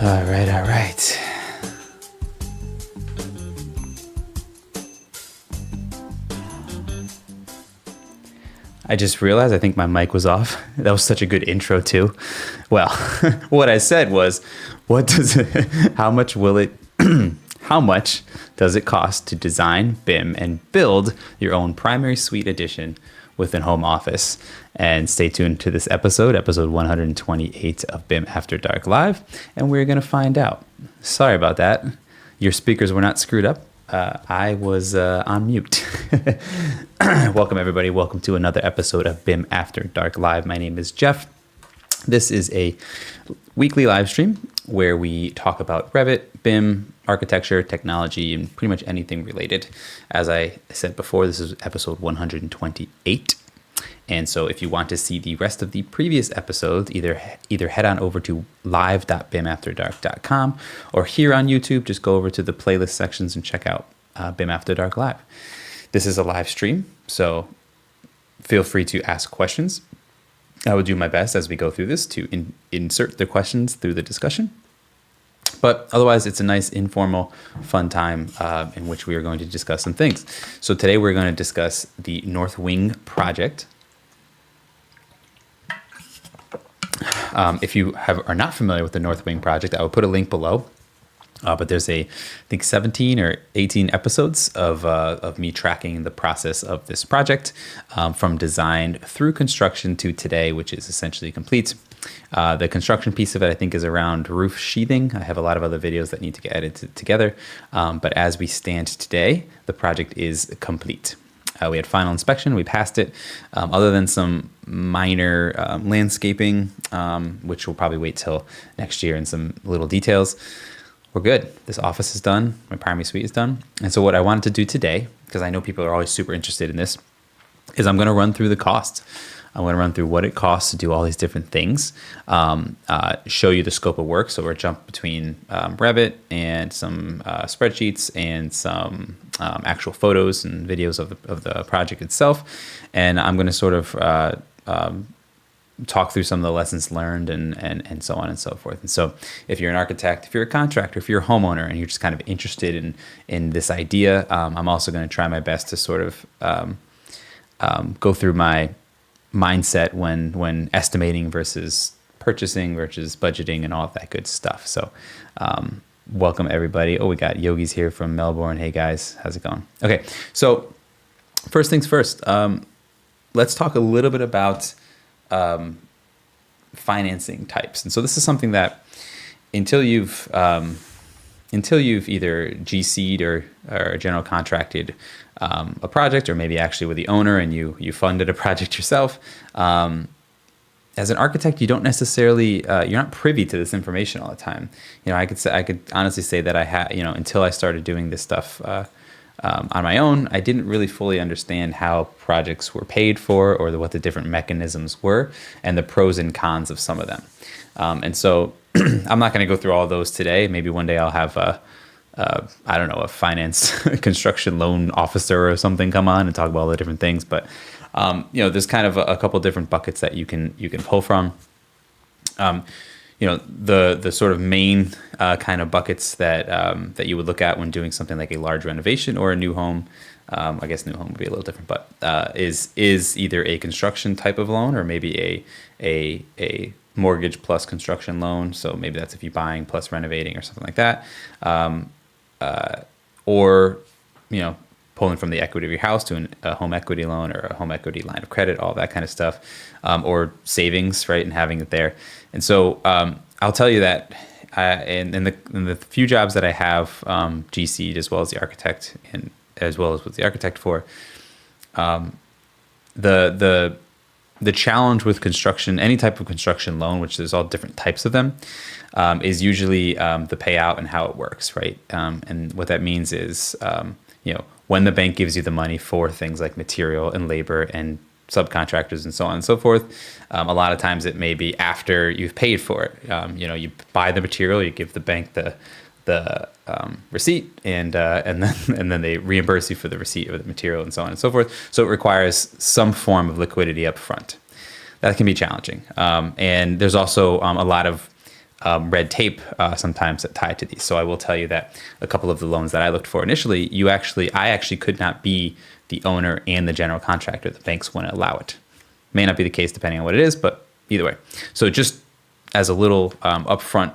All right, all right. I just realized I think my mic was off. That was such a good intro too. Well, what I said was, how much does it cost to design, BIM, and build your own primary suite edition within home office? And stay tuned to this episode 128 of BIM After Dark Live, and we're going to find out. Sorry about that. Your speakers were not screwed up. I was on mute. Welcome, everybody. Welcome to another episode of BIM After Dark Live. My name is Jeff. This is a weekly live stream where we talk about Revit, BIM, architecture, technology, and pretty much anything related. As I said before, this is episode 128. And so if you want to see the rest of the previous episodes, either head on over to live.bimafterdark.com or here on YouTube, just go over to the playlist sections and check out BIM After Dark Live. This is a live stream, so feel free to ask questions. I will do my best as we go through this to insert the questions through the discussion. But otherwise, it's a nice, informal, fun time in which we are going to discuss some things. So today we're going to discuss the North Wing project. If you are not familiar with the North Wing project, I will put a link below. But there's I think 17 or 18 episodes of me tracking the process of this project from design through construction to today, which is essentially complete. The construction piece of it, I think, is around roof sheathing. I have a lot of other videos that need to get edited together. But as we stand today, the project is complete. We had final inspection. We passed it. Other than some minor landscaping, which we'll probably wait till next year, and some little details, we're good. This office is done. My primary suite is done. And so what I wanted to do today, because I know people are always super interested in this, is I'm going to run through the costs. I'm going to run through what it costs to do all these different things, show you the scope of work. So we're jump between Revit and some spreadsheets and some actual photos and videos of the project itself. And I'm going to sort of talk through some of the lessons learned and so on and so forth. And so if you're an architect, if you're a contractor, if you're a homeowner, and you're just kind of interested in this idea, I'm also going to try my best to sort of go through my mindset when estimating versus purchasing versus budgeting and all of that good stuff. So welcome everybody. Oh, we got Yogi's here from Melbourne. Hey guys, how's it going? Okay, so first things first, let's talk a little bit about financing types. And so this is something that until you've either GC'd or general contracted a project, or maybe actually with the owner and you funded a project yourself, as an architect, you don't necessarily you're not privy to this information all the time. You know, I could honestly say that I had, until I started doing this stuff on my own, I didn't really fully understand how projects were paid for, or what the different mechanisms were, and the pros and cons of some of them. And so I'm not going to go through all those today. Maybe one day I'll have a finance construction loan officer or something come on and talk about all the different things. But there's kind of a couple different buckets that you can pull from. The sort of main kind of buckets that you would look at when doing something like a large renovation or a new home. I guess new home would be a little different, but is either a construction type of loan, or maybe a mortgage plus construction loan. So maybe that's if you're buying plus renovating or something like that. Or pulling from the equity of your house to a home equity loan or a home equity line of credit, all that kind of stuff, or savings, right, and having it there. And so I'll tell you that in the few jobs that I have GC'd, as well as the architect, and as well as with the architect for, the challenge with construction, any type of construction loan, which there's all different types of them, is usually the payout and how it works, right? And what that means is, when the bank gives you the money for things like material and labor and subcontractors and so on and so forth, a lot of times it may be after you've paid for it. You buy the material, you give the bank the receipt, and then they reimburse you for the receipt of the material and so on and so forth. So it requires some form of liquidity up front. That can be challenging. And there's also a lot of red tape sometimes that tied to these. So I will tell you that a couple of the loans that I looked for initially, I actually could not be the owner and the general contractor. The banks wouldn't allow it. May not be the case depending on what it is, but either way. So just as a little upfront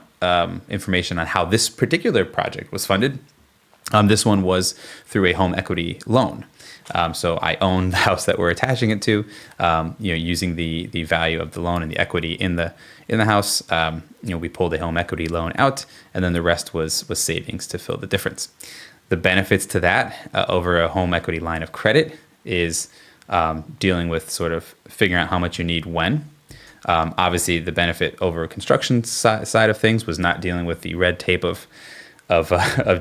information on how this particular project was funded, this one was through a home equity loan. So I own the house that we're attaching it to, using the value of the loan and the equity in the house. We pulled a home equity loan out, and then the rest was savings to fill the difference. The benefits to that over a home equity line of credit is dealing with sort of figuring out how much you need when. Obviously, the benefit over a construction side of things was not dealing with the red tape of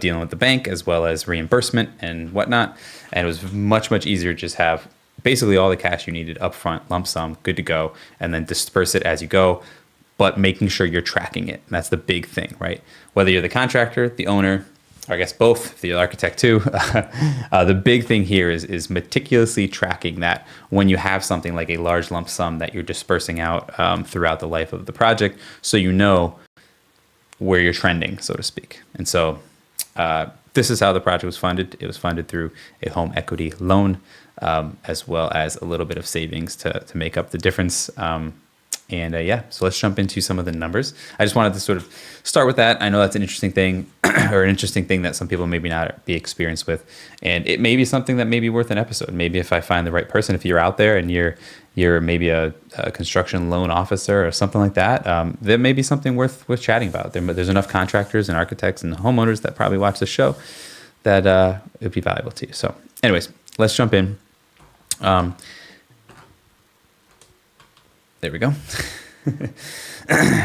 dealing with the bank, as well as reimbursement and whatnot. And it was much easier to just have basically all the cash you needed up front, lump sum, good to go, and then disperse it as you go, but making sure you're tracking it. And that's the big thing, right? Whether you're the contractor, the owner, or I guess both, the architect too, the big thing here is meticulously tracking that when you have something like a large lump sum that you're dispersing out throughout the life of the project, so you know where you're trending, so to speak. And so this is how the project was funded. It was funded through a home equity loan, as well as a little bit of savings to make up the difference. So let's jump into some of the numbers. I just wanted to sort of start with that. I know that's an interesting thing, or an interesting thing that some people maybe not be experienced with. And it may be something that may be worth an episode. Maybe if I find the right person, if you're out there and you're maybe a construction loan officer or something like that, there may be something worth chatting about. There's enough contractors and architects and homeowners that probably watch the show that it would be valuable to you. So anyways, let's jump in. There we go.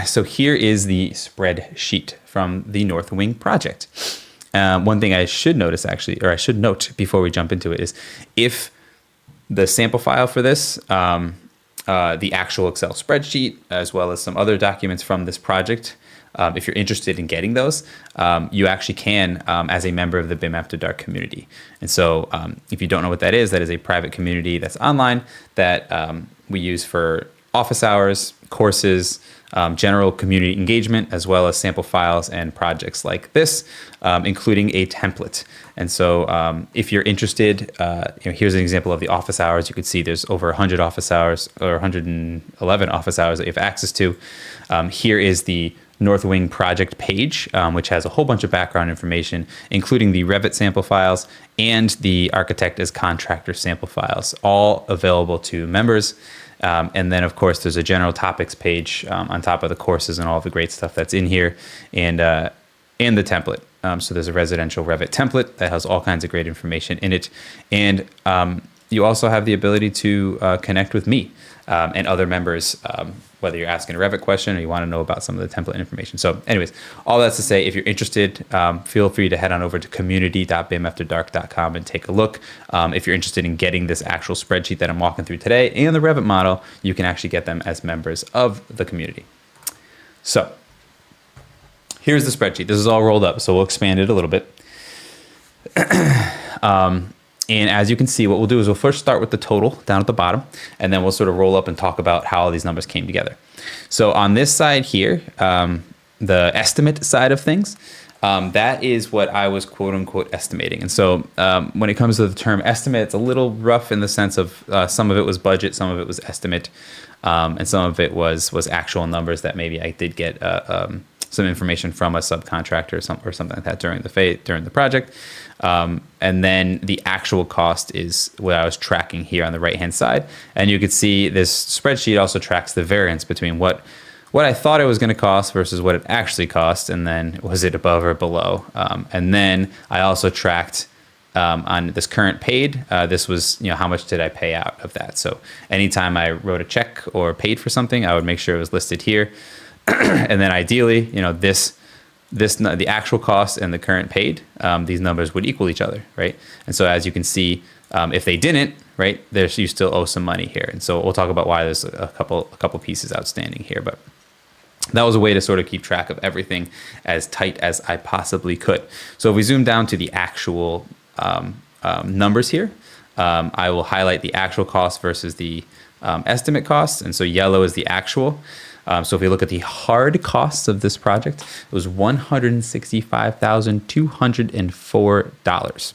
So here is the spreadsheet from the North Wing project. One thing I should notice I should note before we jump into it is if the sample file for this, the actual Excel spreadsheet, as well as some other documents from this project, if you're interested in getting those, you actually can as a member of the BIM After Dark community. And so if you don't know what that is a private community that's online that we use for office hours, courses, general community engagement, as well as sample files and projects like this, including a template. And so if you're interested, here's an example of the office hours. You could see there's over 100 office hours, or 111 office hours that you have access to. Here is the North Wing project page, which has a whole bunch of background information, including the Revit sample files and the architect as contractor sample files, all available to members. And then, of course, there's a general topics page on top of the courses and all the great stuff that's in here, and the template. So there's a residential Revit template that has all kinds of great information in it. And you also have the ability to connect with me and other members, whether you're asking a Revit question or you want to know about some of the template information. So anyways, all that's to say, if you're interested, feel free to head on over to community.bimafterdark.com and take a look. If you're interested in getting this actual spreadsheet that I'm walking through today and the Revit model, you can actually get them as members of the community. So here's the spreadsheet. This is all rolled up, so we'll expand it a little bit. And as you can see, what we'll do is we'll first start with the total down at the bottom, and then we'll sort of roll up and talk about how all these numbers came together. So on this side here, the estimate side of things, that is what I was quote unquote estimating. And so when it comes to the term estimate, it's a little rough in the sense of some of it was budget, some of it was estimate, and some of it was actual numbers that maybe I did get some information from a subcontractor or something like that during the project. And then the actual cost is what I was tracking here on the right-hand side. And you could see this spreadsheet also tracks the variance between what I thought it was going to cost versus what it actually cost, and then was it above or below. And then I also tracked on this current paid, this was, how much did I pay out of that? So anytime I wrote a check or paid for something, I would make sure it was listed here. And then ideally, the actual cost and the current paid, these numbers would equal each other, right? And so as you can see, if they didn't, right, you still owe some money here. And so we'll talk about why there's a couple pieces outstanding here, but that was a way to sort of keep track of everything as tight as I possibly could. So if we zoom down to the actual numbers here, I will highlight the actual cost versus the estimate cost. And so yellow is the actual. So if we look at the hard costs of this project, it was $165,204.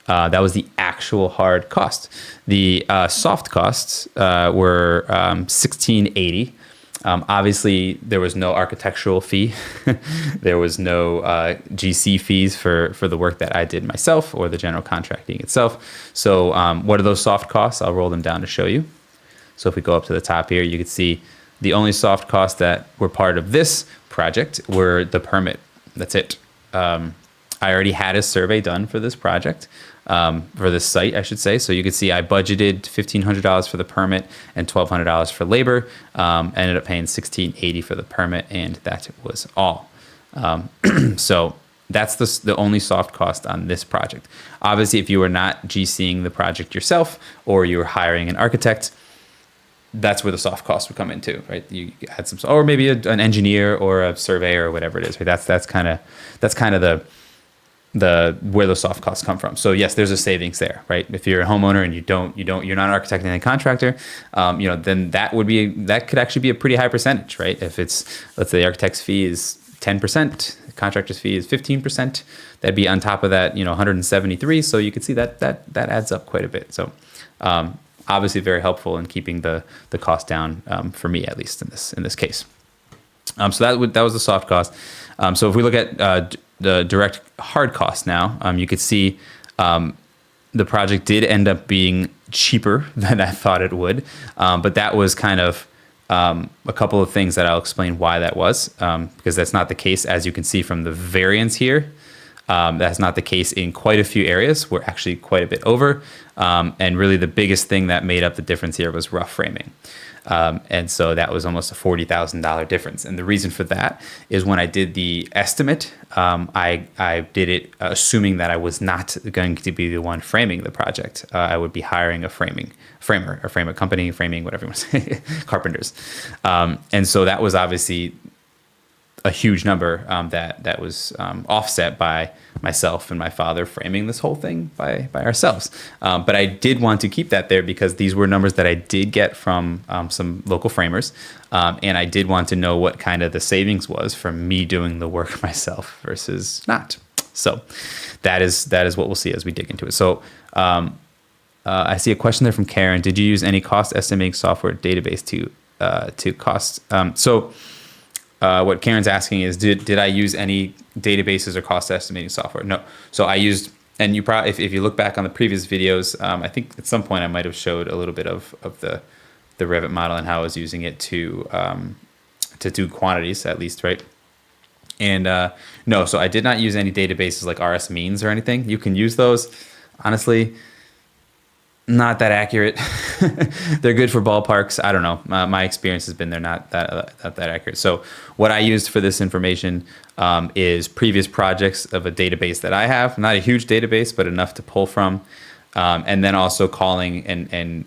That was the actual hard cost. The soft costs were $1,680. Obviously, there was no architectural fee. There was no GC fees for the work that I did myself or the general contracting itself. So what are those soft costs? I'll roll them down to show you. So if we go up to the top here, you can see the only soft costs that were part of this project were the permit. That's it. I already had a survey done for this project. For this site, I should say. So you can see I budgeted $1,500 for the permit and $1,200 for labor. Ended up paying $1,680 for the permit, and that was all. So that's the only soft cost on this project. Obviously, if you were not GCing the project yourself or you were hiring an architect, that's where the soft costs would come into, right? You had some, or maybe an engineer or a surveyor or whatever it is, right? That's kind of the where the soft costs come from. So yes, there's a savings there, right? If you're a homeowner and you're not an architect and a contractor, then that could actually be a pretty high percentage, right? If it's, let's say the architect's fee is 10%, the contractor's fee is 15%, that'd be on top of that, 173. So you could see that adds up quite a bit. So obviously very helpful in keeping the cost down, for me at least in this case. So that was the soft cost. So if we look at the direct hard cost now, you could see the project did end up being cheaper than I thought it would. But that was kind of a couple of things that I'll explain why that was, because that's not the case. As you can see from the variance here, that's not the case in quite a few areas. We're actually quite a bit over. And really the biggest thing that made up the difference here was rough framing. And so that was almost a $40,000 difference. And the reason for that is when I did the estimate, I did it assuming that I was not going to be the one framing the project. I would be hiring a framer, company, framing, whatever you want to say, carpenters. And so that was obviously a huge number that was offset by myself and my father framing this whole thing by ourselves. But I did want to keep that there because these were numbers that I did get from some local framers. And I did want to know what kind of the savings was from me doing the work myself versus not. So that is what we'll see as we dig into it. So I see a question there from Karen. Did you use any cost estimating software database to cost? What Karen's asking is, did I use any databases or cost estimating software? No. So I used, and you probably, if you look back on the previous videos, I think at some point I might have showed a little bit of the Revit model and how I was using it to do quantities at least, right? And no, so I did not use any databases like RS Means or anything. You can use those. Honestly, not that accurate. They're good for ballparks. I don't know. My experience has been they're not that accurate. So what I used for this information is previous projects of a database that I have. Not a huge database, but enough to pull from. And then also calling and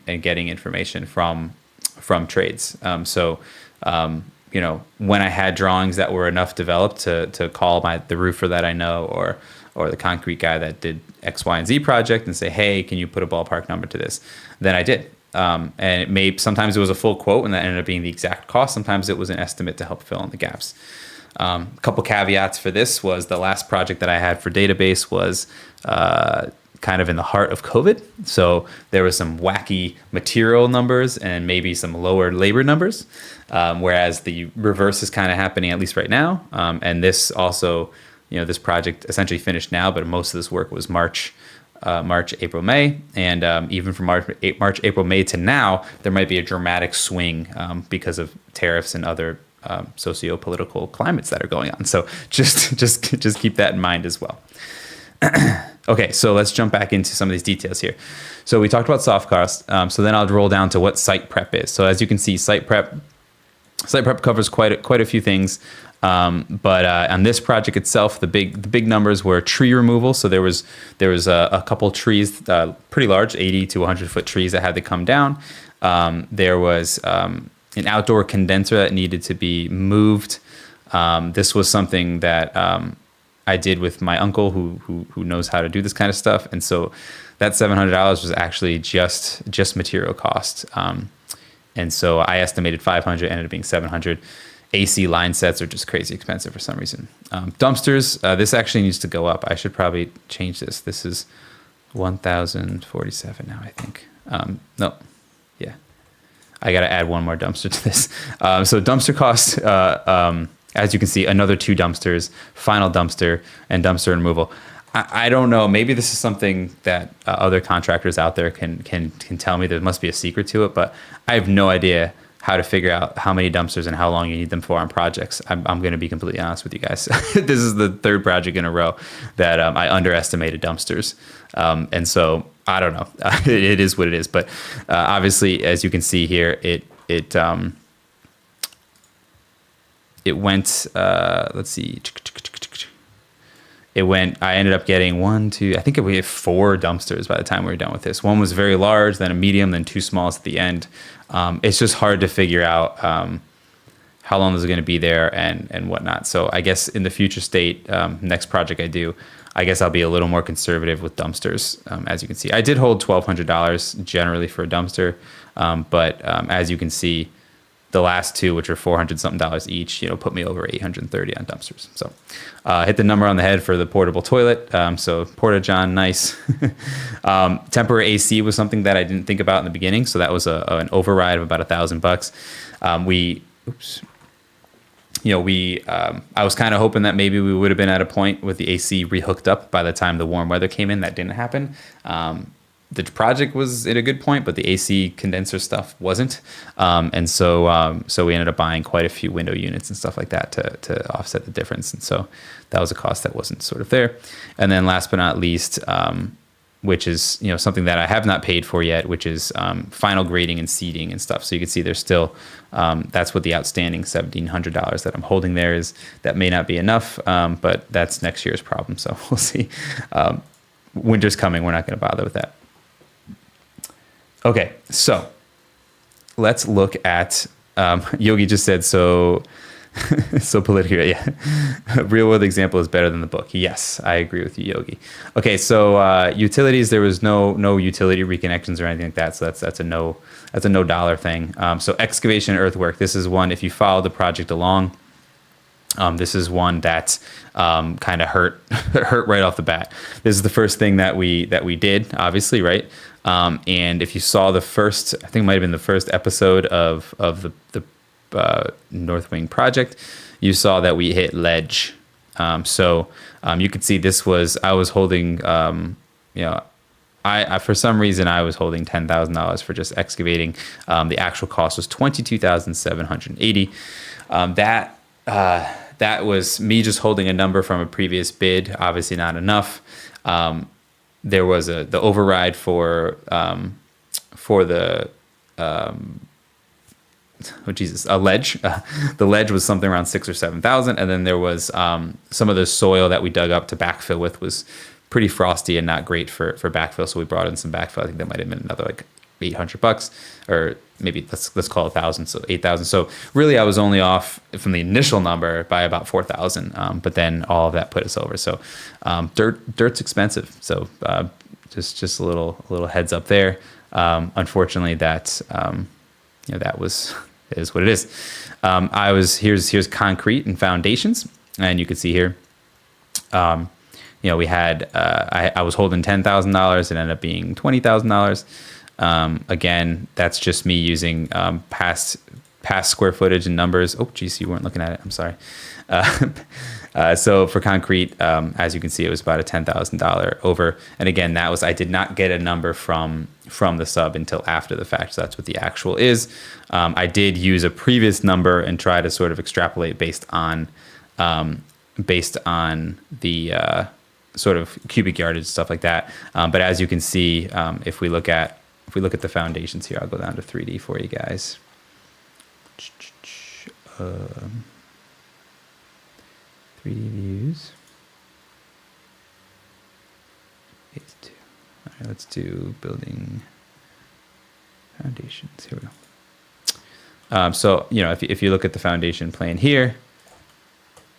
getting information from trades. So when I had drawings that were enough developed to call the roofer that I know or the concrete guy that did X, Y, and Z project and say, hey, can you put a ballpark number to this? Then I did. And sometimes it was a full quote and that ended up being the exact cost. Sometimes it was an estimate to help fill in the gaps. A couple caveats for this was the last project that I had for database was kind of in the heart of COVID. So there was some wacky material numbers and maybe some lower labor numbers, whereas the reverse is kind of happening, at least right now. And this also, this project essentially finished now, but most of this work was March, April, May. And even from March, April, May to now, there might be a dramatic swing because of tariffs and other socio-political climates that are going on. So just keep that in mind as well. Okay, so let's jump back into some of these details here. So we talked about soft costs. So then I'll roll down to what site prep is. So as you can see, site prep covers quite a few things. But on this project itself, the big numbers were tree removal. So there was a couple trees, pretty large, 80 to 100 foot trees that had to come down. There was an outdoor condenser that needed to be moved. This was something that I did with my uncle who knows how to do this kind of stuff. And so that $700 was actually just material cost. And so I estimated 500, ended up being 700. AC line sets are just crazy expensive for some reason. Dumpsters, this actually needs to go up. I should probably change this. This is 1,047 now, I think. No, yeah. I got to add one more dumpster to this. So dumpster costs, as you can see, another 2 dumpsters, final dumpster, and dumpster removal. I don't know. Maybe this is something that other contractors out there can tell me. There must be a secret to it, but I have no idea how to figure out how many dumpsters and how long you need them for on projects. I'm going to be completely honest with you guys. This is the 3rd project in a row that I underestimated dumpsters. And so I don't know. It is what it is. But obviously, as you can see here, it went, let's see. I ended up getting 1, 2, I think we had 4 dumpsters by the time we were done with this. One was very large, then a medium, then 2 smalls at the end. It's just hard to figure out how long this is going to be there and whatnot. So I guess in the future state, next project I do, I guess I'll be a little more conservative with dumpsters. As you can see, I did hold $1,200 generally for a dumpster. But as you can see, the last 2, which are $400 something each, put me over 830 on dumpsters. So hit the number on the head for the portable toilet. So Porta John, nice. Temporary AC was something that I didn't think about in the beginning. So that was an override of about $1,000. I was kind of hoping that maybe we would have been at a point with the AC rehooked up by the time the warm weather came in. That didn't happen. The project was at a good point, but the AC condenser stuff wasn't. And so we ended up buying quite a few window units and stuff like that to offset the difference. And so that was a cost that wasn't sort of there. And then last but not least, which is something that I have not paid for yet, which is final grading and seating and stuff. So you can see there's still, that's what the outstanding $1,700 that I'm holding there is. That may not be enough, but that's next year's problem. So we'll see. Winter's coming. We're not going to bother with that. Okay, so let's look at, Yogi just said, so political, yeah. Real world example is better than the book. Yes, I agree with you, Yogi. Okay, so utilities, there was no utility reconnections or anything like that, so that's a no dollar thing. So excavation and earthwork, this is one, if you follow the project along, this is one that kind of hurt right off the bat. This is the first thing that we did, obviously, right? And if you saw the first, I think it might have been the first episode of the North Wing project, you saw that we hit ledge. So you could see this was, I was holding, I for some reason I was holding $10,000 for just excavating. The actual cost was $22,780. That was me just holding a number from a previous bid, obviously not enough. There was the override for the a ledge. The ledge was something around 6,000 or 7,000, and then there was some of the soil that we dug up to backfill with was pretty frosty and not great for backfill. So we brought in some backfill. I think that might have been another like $800, or maybe let's call it 1,000, so 8,000. So really, I was only off from the initial number by about 4,000, but then all of that put us over. So dirt's expensive. So just a little heads up there. Unfortunately, that that is what it is. Here's concrete and foundations, and you can see here. We had I was holding $10,000. It ended up being $20,000. Again, that's just me using past square footage and numbers. Oh, geez, you weren't looking at it. I'm sorry. So for concrete, as you can see, it was about a $10,000 over. And again, I did not get a number from the sub until after the fact. So that's what the actual is. I did use a previous number and try to sort of extrapolate based on the sort of cubic yardage, stuff like that. But as you can see, if we look at the foundations here, I'll go down to 3D for you guys. 3D views. Phase 2. All right, let's do building foundations. Here we go. So if you look at the foundation plan here,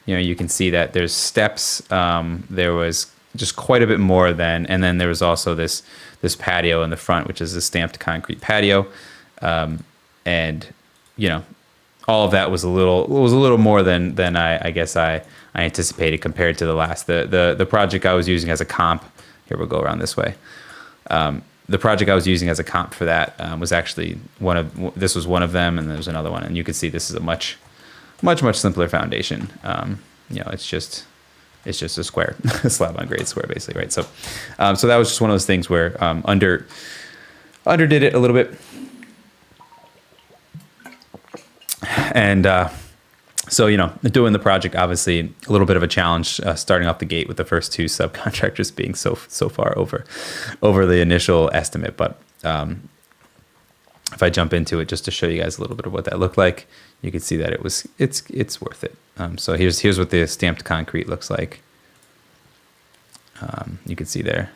you can see that there's steps. There was just quite a bit more than, and then there was also this patio in the front, which is a stamped concrete patio. and you know, all of that was a little more than I guess I anticipated compared to the last the project I was using as a comp. Here, we'll go around this way. The project I was using as a comp for that was actually this was one of them, and there's another one, and you can see this is a much simpler foundation. You know, it's just a square, a slab on grade square, basically, right? So so that was just one of those things where underdid it a little bit. And so, you know, doing the project, obviously a little bit of a challenge starting off the gate with the first two subcontractors being so far over the initial estimate. But if I jump into it just to show you guys a little bit of what that looked like, you can see that it's worth it. So here's what the stamped concrete looks like. You can see there.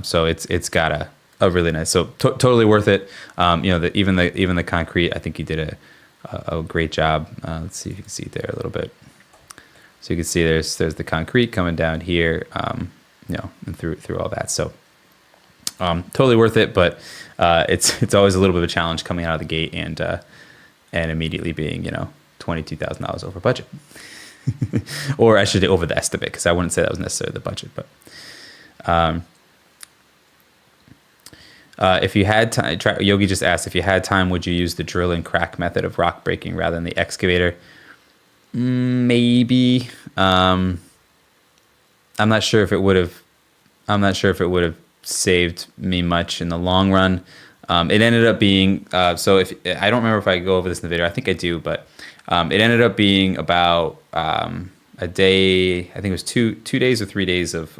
So it's got a really nice, so totally worth it. You know, even the concrete, I think you did a great job. Let's see if you can see it there a little bit. So you can see there's the concrete coming down here, you know, and through all that. So totally worth it, but it's always a little bit of a challenge coming out of the gate and immediately being, you know, $22,000 over budget, or I should say over the estimate, because I wouldn't say that was necessarily the budget, but. If you had time, Yogi just asked, if you had time, would you use the drill and crack method of rock breaking rather than the excavator? Maybe. I'm not sure if it would have saved me much in the long run. It ended up being, so if I don't remember if I go over this in the video, I think I do, but it ended up being about a day, I think it was two days or 3 days of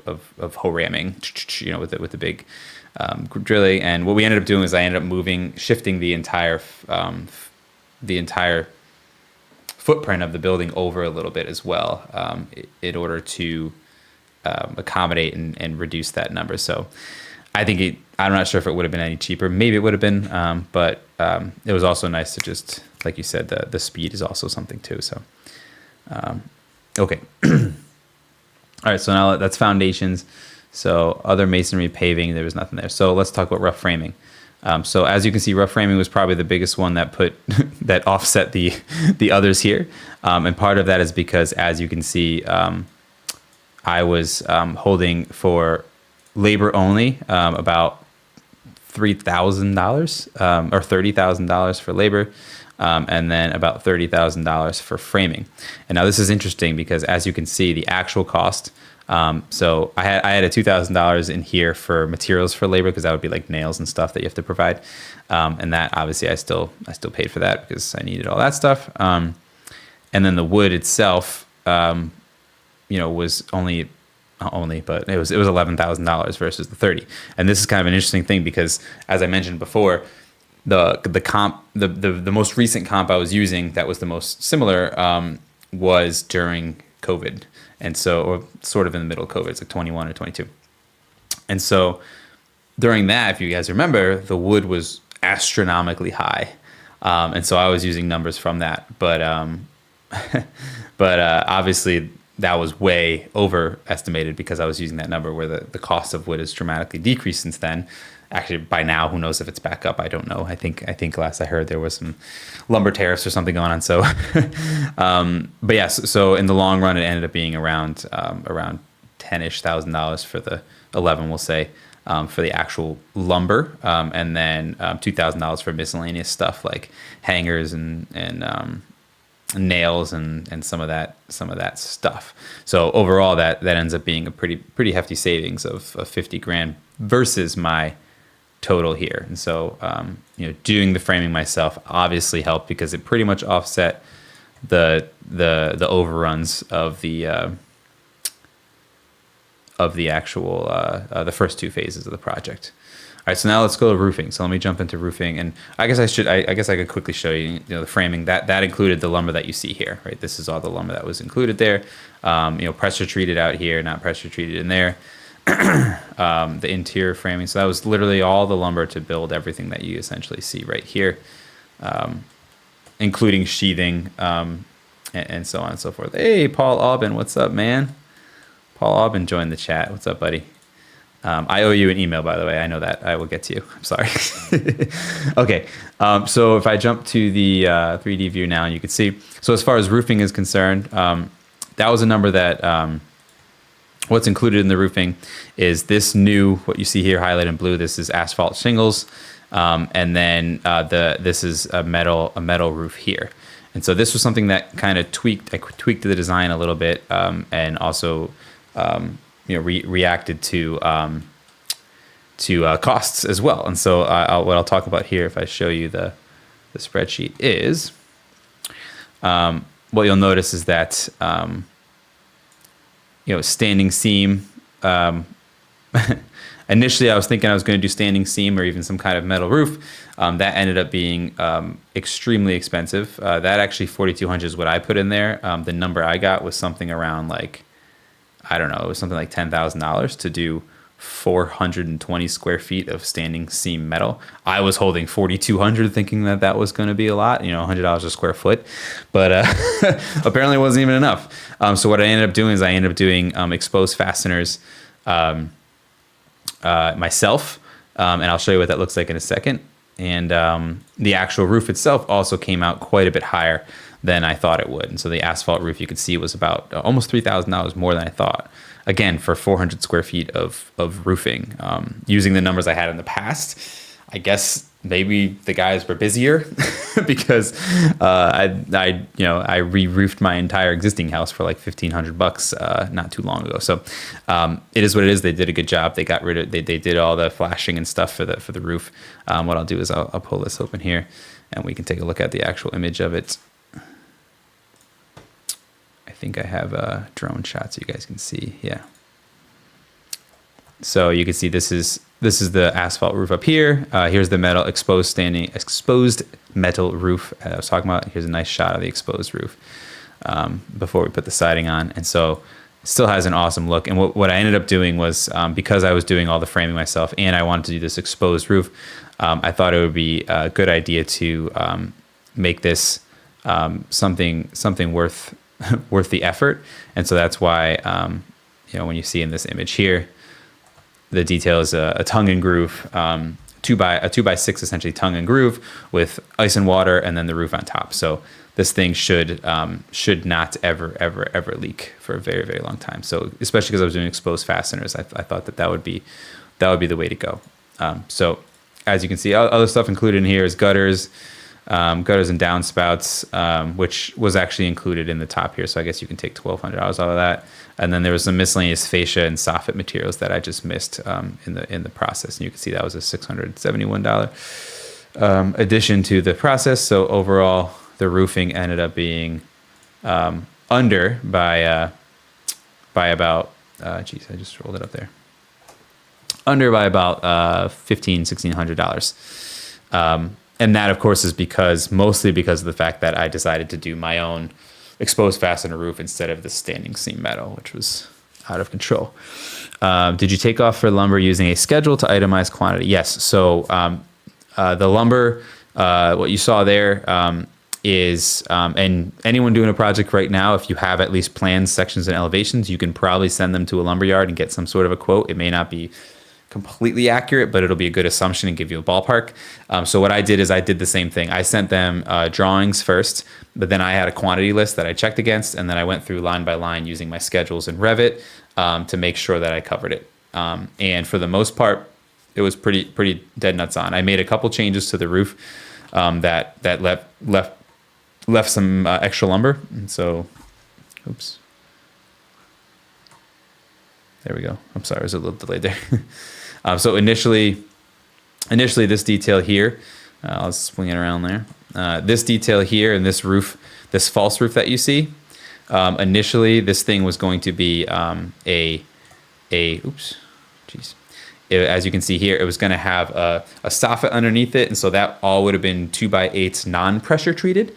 hoe ramming, you know, with the big drilling. And what we ended up doing is I ended up shifting the entire footprint of the building over a little bit as well, in order to accommodate and reduce that number. So I think I'm not sure if it would have been any cheaper. Maybe it would have been, but it was also nice to just, like you said, the speed is also something too. So, okay. All right, so now that's foundations. So other masonry, paving, there was nothing there. So let's talk about rough framing. So as you can see, rough framing was probably the biggest one that that offset the others here. And part of that is because, as you can see, I was holding for labor only about $3,000 or $30,000 for labor, and then about $30,000 for framing. And now this is interesting because, as you can see, the actual cost. So I had a $2,000 in here for materials for labor, because that would be like nails and stuff that you have to provide. And that obviously I still paid for that because I needed all that stuff. And then the wood itself, you know, was but it was $11,000 versus the 30. And this is kind of an interesting thing because, as I mentioned before, the most recent comp I was using that was the most similar was during COVID. And so, or sort of in the middle of COVID, it's like 21 or 22. And so during that, if you guys remember, the wood was astronomically high. And so I was using numbers from that. But obviously that was way overestimated because I was using that number where the cost of wood has dramatically decreased since then. Actually, by now, who knows if it's back up? I don't know. I think last I heard there was some lumber tariffs or something going on. So, but yeah. So in the long run, it ended up being around $10,000 for the 11, we'll say, for the actual lumber, and then $2,000 for miscellaneous stuff like hangers and nails and some of that stuff. So overall, that ends up being a pretty hefty savings of 50 grand versus my total here. And so, you know, doing the framing myself obviously helped because it pretty much offset the overruns of the actual the first two phases of the project. All right, so now let's go to roofing. So let me jump into roofing, and I guess I could quickly show you, the framing that included the lumber that you see here, right? This is all the lumber that was included there. You know, pressure treated out here, not pressure treated in there. The interior framing. So that was literally all the lumber to build everything that you essentially see right here, including sheathing, and so on and so forth. Hey, Paul Aubin, what's up, man? Paul Aubin joined the chat. What's up, buddy? I owe you an email, by the way. I know that. I will get to you. I'm sorry. Okay. So if I jump to the 3D view now, you can see. So as far as roofing is concerned, that was a number that what's included in the roofing is this new, what you see here highlighted in blue. This is asphalt shingles, and then this is a metal roof here. And so this was something that kind of tweaked the design a little bit, and also reacted to costs as well. And so what I'll talk about here, if I show you the spreadsheet, is what you'll notice is that standing seam. Initially, I was thinking I was going to do standing seam or even some kind of metal roof. That ended up being extremely expensive. That actually 4,200 is what I put in there. The number I got was something around like, I don't know, it was something like $10,000 to do 420 square feet of standing seam metal. I was holding 4,200 thinking that was going to be a lot, $100 a square foot, but apparently it wasn't even enough. So what I ended up doing is exposed fasteners myself, and I'll show you what that looks like in a second. And the actual roof itself also came out quite a bit higher than I thought it would. And so the asphalt roof, you could see, was about almost $3,000 more than I thought. Again, for 400 square feet of roofing. Using the numbers I had in the past, I guess maybe the guys were busier because I re-roofed my entire existing house for like $1,500 not too long ago. So it is what it is. They did a good job. They got rid of they did all the flashing and stuff for the roof. What I'll do is I'll pull this open here, and we can take a look at the actual image of it. I think I have a drone shot so you guys can see. Yeah. So you can see this is the asphalt roof up here. Here's the metal exposed metal roof I was talking about. Here's a nice shot of the exposed roof before we put the siding on. And so it still has an awesome look. And what I ended up doing was, because I was doing all the framing myself and I wanted to do this exposed roof, I thought it would be a good idea to make this something worth the effort. And so that's why when you see in this image here, the detail is a tongue and groove, 2x6 essentially tongue and groove with ice and water, and then the roof on top. So this thing should not ever leak for a very, very long time. So especially because I was doing exposed fasteners, I thought that would be the way to go. So as you can see, other stuff included in here is gutters and downspouts, which was actually included in the top here. So I guess you can take $1,200 out of that. And then there was some miscellaneous fascia and soffit materials that I just missed in the process. And you can see that was a $671 addition to the process. So overall, the roofing ended up being under by about, I just rolled it up there. Under by about $1,600. And that, of course, is mostly because of the fact that I decided to do my own exposed fastener roof instead of the standing seam metal, which was out of control. Did you take off for lumber using a schedule to itemize quantity? Yes. So the lumber, what you saw there is, and anyone doing a project right now, if you have at least plans, sections, and elevations, you can probably send them to a lumber yard and get some sort of a quote. It may not be completely accurate, but it'll be a good assumption and give you a ballpark. So what I did is I did the same thing. I sent them drawings first, but then I had a quantity list that I checked against, and then I went through line by line using my schedules in Revit to make sure that I covered it. And for the most part, it was pretty dead nuts on. I made a couple changes to the roof that left some extra lumber, and so, oops. There we go. I'm sorry, it was a little delayed there. So initially this detail here, I'll swing it around there. This detail here and this roof, this false roof that you see, initially this thing was going to be as you can see here, it was going to have a soffit underneath it, and so that all would have been 2x8 non-pressure treated.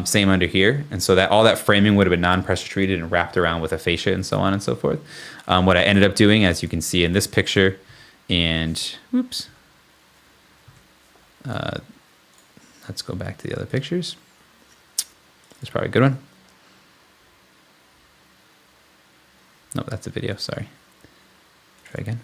Same under here, and so that all that framing would have been non-pressure treated and wrapped around with a fascia and so on and so forth. What I ended up doing, as you can see in this picture, and let's go back to the other pictures. That's probably a good one. No, that's a video. Sorry. Try again.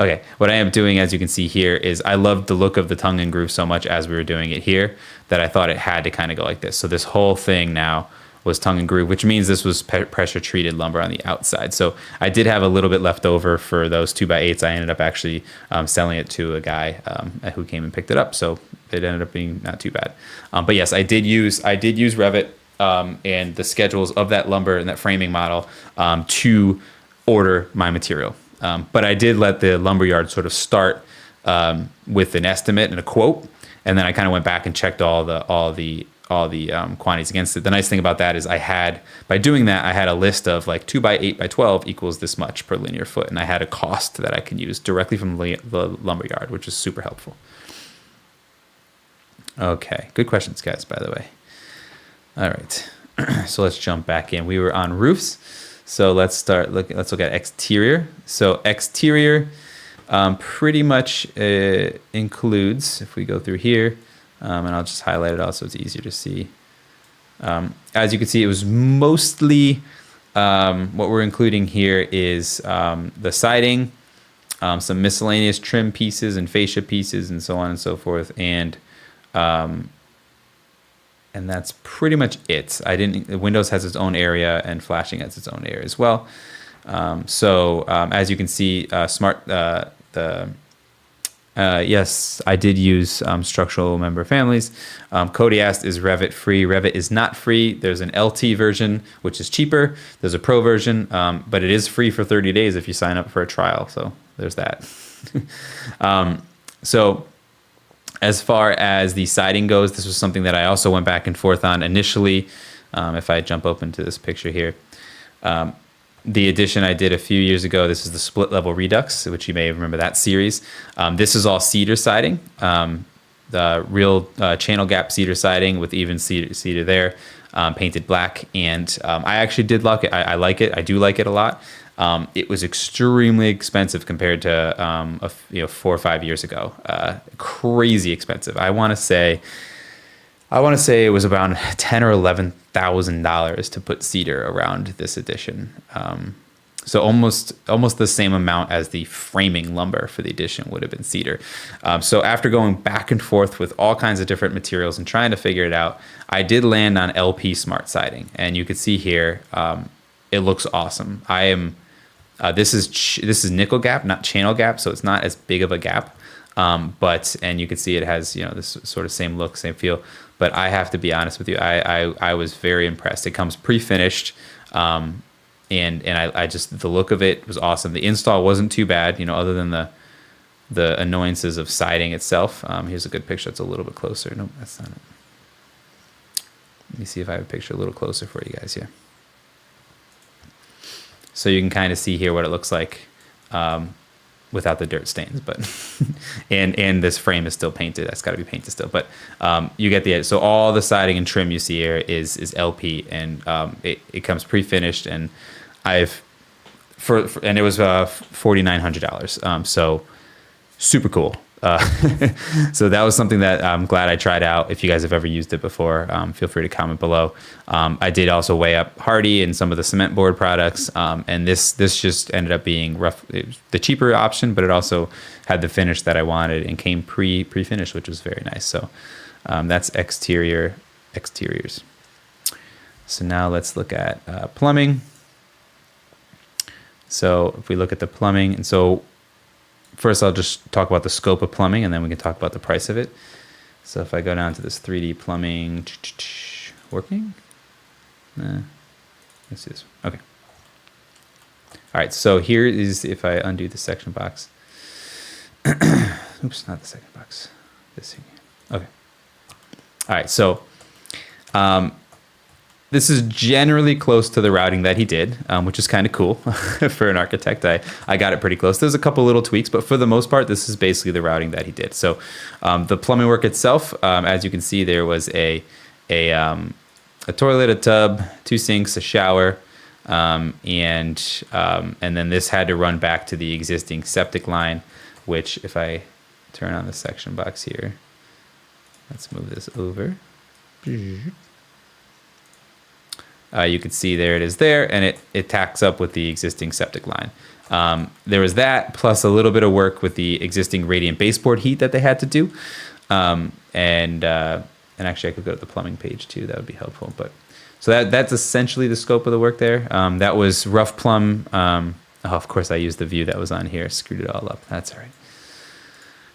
Okay, what I am doing, as you can see here, is I loved the look of the tongue and groove so much as we were doing it here that I thought it had to kind of go like this. So this whole thing now was tongue and groove, which means this was pressure treated lumber on the outside. So I did have a little bit left over for those 2x8s. I ended up actually selling it to a guy who came and picked it up. So it ended up being not too bad. But yes, I did use Revit and the schedules of that lumber and that framing model to order my material. But I did let the lumberyard sort of start with an estimate and a quote, and then I kind of went back and checked all the quantities against it. The nice thing about that is by doing that, I had a list of like 2x8x12 equals this much per linear foot, and I had a cost that I can use directly from the lumberyard, which is super helpful. Okay, good questions, guys, by the way. All right, so let's jump back in. We were on roofs, so let's look at exterior. So exterior pretty much includes, if we go through here, and I'll just highlight it all so it's easier to see. As you can see, it was mostly what we're including here is the siding, some miscellaneous trim pieces and fascia pieces, and so on and so forth, and that's pretty much it. Windows has its own area, and flashing has its own area as well. As you can see, yes, I did use structural member families. Cody asked, is Revit free? Revit is not free. There's an LT version, which is cheaper. There's a pro version, but it is free for 30 days if you sign up for a trial. So there's that. As far as the siding goes, this was something that I also went back and forth on initially. If I jump open to this picture here, the addition I did a few years ago, this is the split level redux, which you may remember that series. This is all cedar siding, the real channel gap cedar siding with even cedar there, painted black. And I actually did like it. I like it. I do like it a lot. It was extremely expensive compared to 4 or 5 years ago. Crazy expensive. I want to say it was around $10,000 or $11,000 to put cedar around this addition. So almost the same amount as the framing lumber for the addition would have been cedar. So after going back and forth with all kinds of different materials and trying to figure it out, I did land on LP Smart Siding, and you can see here it looks awesome. This is nickel gap, not channel gap, so it's not as big of a gap. And you can see it has this sort of same look, same feel. But I have to be honest with you, I was very impressed. It comes pre-finished, and I just, the look of it was awesome. The install wasn't too bad, other than the annoyances of siding itself. Here's a good picture. It's a little bit closer. Nope, that's not it. Let me see if I have a picture a little closer for you guys here. So you can kind of see here what it looks like without the dirt stains, but and this frame is still painted. That's got to be painted still, but you get the idea. So all the siding and trim you see here is LP, and it comes pre-finished, and and it was $4,900. So super cool. So that was something that I'm glad I tried out. If you guys have ever used it before, feel free to comment below. I did also weigh up Hardy and some of the cement board products, and this just ended up being the cheaper option, but it also had the finish that I wanted and came pre-finished, which was very nice. So that's exteriors. So now let's look at plumbing. So if we look at the plumbing, and so first, I'll just talk about the scope of plumbing, and then we can talk about the price of it. So if I go down to this 3D plumbing, working? Let's see this. Okay. All right, so here is, if I undo the section box. Oops, not the section box. This thing here. Okay. All right, so this is generally close to the routing that he did, which is kind of cool for an architect. I got it pretty close. There's a couple little tweaks, but for the most part, this is basically the routing that he did. So the plumbing work itself, as you can see, there was a toilet, a tub, 2 sinks, a shower, and then this had to run back to the existing septic line, which if I turn on the section box here, let's move this over. You can see there it is there, and it tacks up with the existing septic line. There was that, plus a little bit of work with the existing radiant baseboard heat that they had to do. And actually I could go to the plumbing page too. That would be helpful. But so that's essentially the scope of the work there. That was rough plumb. Of course I used the view that was on here. Screwed it all up. That's all right.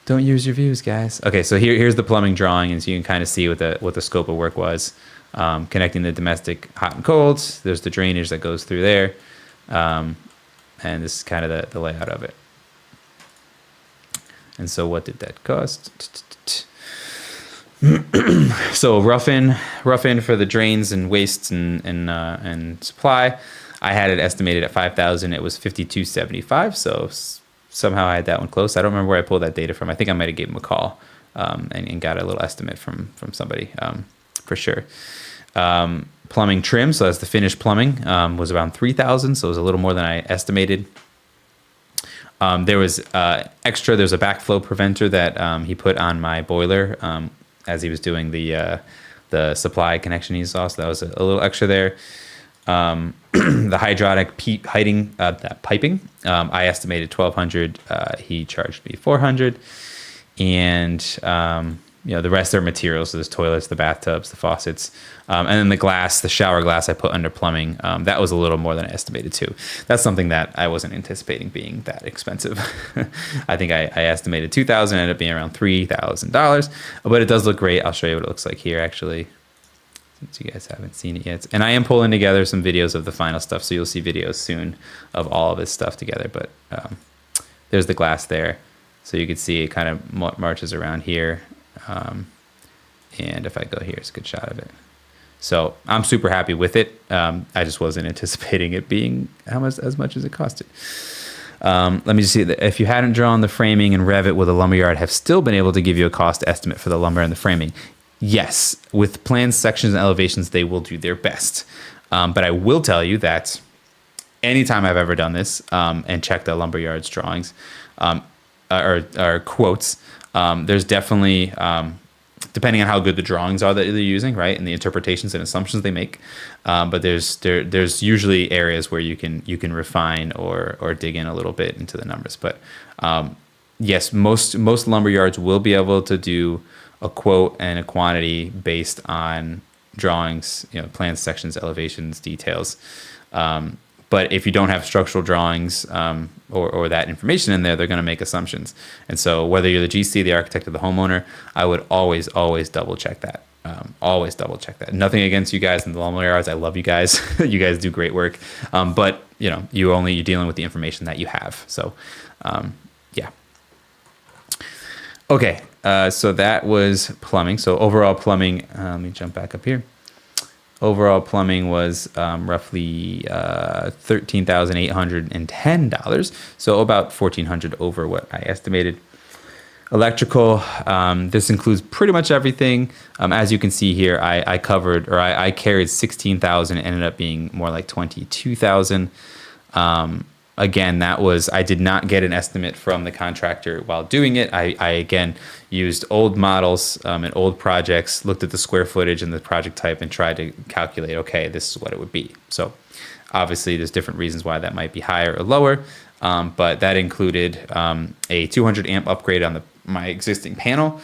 Don't use your views, guys. Okay, so here's the plumbing drawing, and so you can kind of see what the scope of work was. Connecting the domestic hot and cold. There's the drainage that goes through there. And this is kind of the layout of it. And so what did that cost? So rough in for the drains and wastes and supply. I had it estimated at 5,000. It was 5,275. So somehow I had that one close. I don't remember where I pulled that data from. I think I might have gave him a call and got a little estimate from somebody for sure. Plumbing trim, so that's the finished plumbing, was around 3,000. So it was a little more than I estimated. There was extra. There's a backflow preventer that he put on my boiler as he was doing the supply connection he saw. So that was a little extra there. The hydraulic piping, I estimated 1,200. He charged me 400, and the rest are materials. So there's toilets, the bathtubs, the faucets, and then the shower glass I put under plumbing. That was a little more than I estimated too. That's something that I wasn't anticipating being that expensive. I think I estimated 2,000, ended up being around $3,000, but it does look great. I'll show you what it looks like here actually, since you guys haven't seen it yet. And I am pulling together some videos of the final stuff, so you'll see videos soon of all of this stuff together. But there's the glass there, so you can see it kind of marches around here. And if I go here, it's a good shot of it. So I'm super happy with it. I just wasn't anticipating it being as much as it costed. Let me just see that if you hadn't drawn the framing in Revit, will the lumberyard have still been able to give you a cost estimate for the lumber and the framing? Yes, with plans, sections, and elevations, they will do their best. But I will tell you that anytime I've ever done this and checked the lumberyard's drawings or quotes, there's definitely, depending on how good the drawings are that they're using, right, and the interpretations and assumptions they make, but there's usually areas where you can refine or dig in a little bit into the numbers. But yes, most lumberyards will be able to do a quote and a quantity based on drawings, plans, sections, elevations, details. But if you don't have structural drawings or that information in there, they're going to make assumptions. And so whether you're the GC, the architect, or the homeowner, I would always double check that. Always double check that. Nothing against you guys in the lumberyards. I love you guys. You guys do great work. But you're dealing with the information that you have. So yeah. Okay. So that was plumbing. So overall plumbing, let me jump back up here. Overall plumbing was roughly $13,810, so about $1,400 over what I estimated. Electrical, this includes pretty much everything. As you can see here, I carried 16,000, ended up being more like 22,000. Again, I did not get an estimate from the contractor while doing it. I again used old models and old projects, looked at the square footage and the project type and tried to calculate, okay, this is what it would be. So obviously there's different reasons why that might be higher or lower, but that included a 200 amp upgrade on my existing panel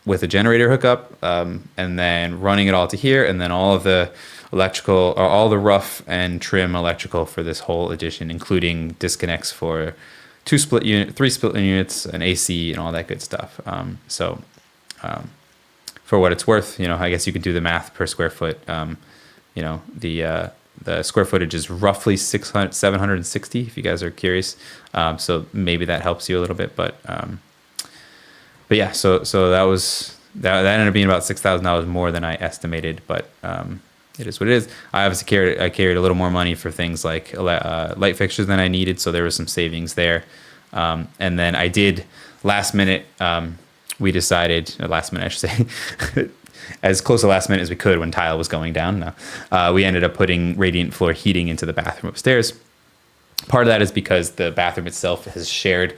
with a generator hookup, and then running it all to here, and then all of the electrical, or all the rough and trim electrical for this whole addition, including disconnects for 3 split units, an AC, and all that good stuff. For what it's worth, I guess you could do the math per square foot. The square footage is roughly 760, if you guys are curious. So maybe that helps you a little bit, but yeah. So that ended up being about $6,000 more than I estimated, but it is what it is. I obviously carried a little more money for things like light fixtures than I needed, so there was some savings there. And then I did last minute. We decided last minute, I should say, as close to last minute as we could when tile was going down. We ended up putting radiant floor heating into the bathroom upstairs. Part of that is because the bathroom itself has shared